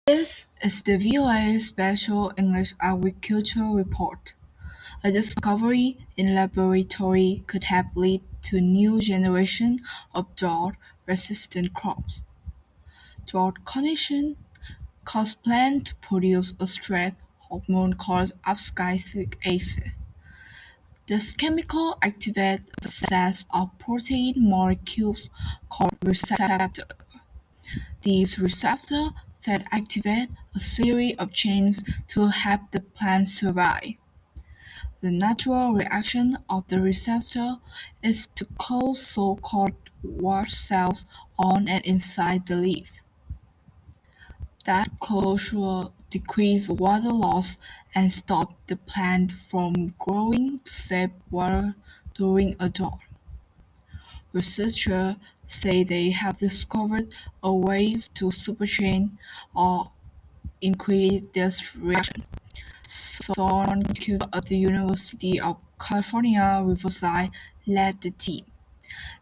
This is the VOA Special English Agriculture Report. A discovery in laboratory could have led to a new generation of drought-resistant crops. Drought conditions cause plants to produce a stress hormone called abscisic acid. This chemical activates a set of protein molecules called receptors. These receptors then activate a series of genes to help the plant survive. The natural reaction of the receptor is to close so-called watch cells on and inside the leaf. That closure decreases water loss and stops the plant from growing to save water during a drought. Researchers say they have discovered a way to supercharge or increase this reaction. Sean Kudo at the University of California, Riverside led the team.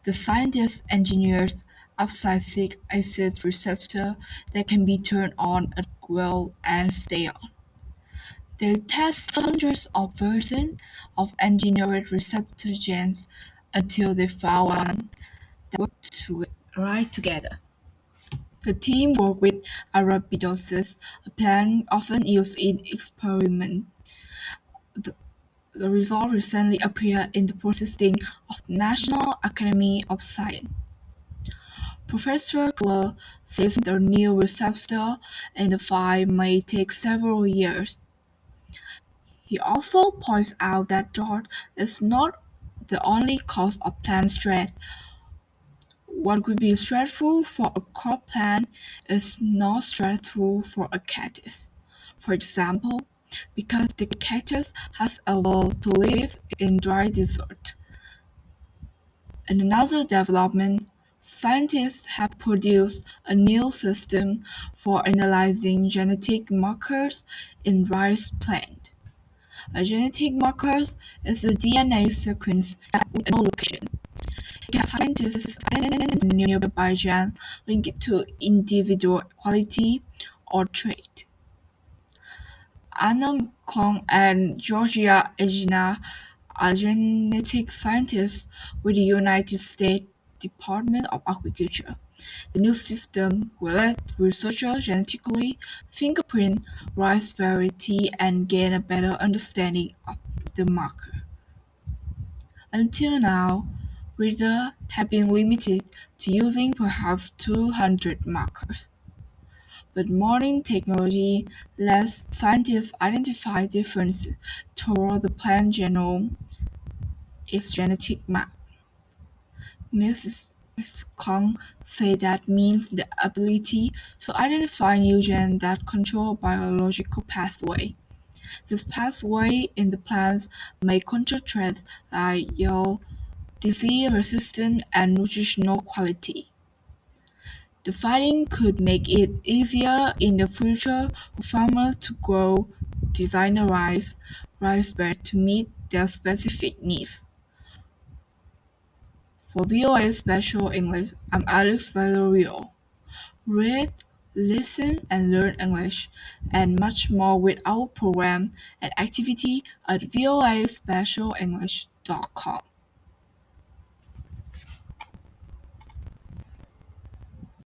The scientists engineered abscisic acid receptor that can be turned on at will and stay on. They tested hundreds of versions of engineered receptor genes until they found one that worked right together. The team worked with Arabidopsis, a plant often used in experiments. The, the result recently appeared in the Proceedings of the National Academy of Science. Professor Gler says the new receptor in the field may take several years. He also points out that drought is not the only cause of plant stress. What could be stressful for a crop plant is not stressful for a cactus. For example, because the cactus has evolved to live in dry desert. In another development, scientists have produced a new system for analyzing genetic markers in rice plants. A genetic marker is a DNA sequence that we know location. Scientists identify nearby gene linked to individual quality or trait. Anna Kong and Georgia Egina are genetic scientists with the United States Department of Agriculture. The new system will let researchers genetically fingerprint rice variety and gain a better understanding of the marker. Until now, readers have been limited to using perhaps 200 markers. But modern technology lets scientists identify differences throughout the plant genome, its genetic map. Ms. Kong said that means the ability to identify new genes that control biological pathway. This pathway in the plants may control traits like yield, disease resistance, and nutritional quality. The finding could make it easier in the future for farmers to grow designer rice beds to meet their specific needs. For VOA Special English, I'm Alex Valerio. Read, listen, and learn English, and much more with our program and activity at voaspecialenglish.com.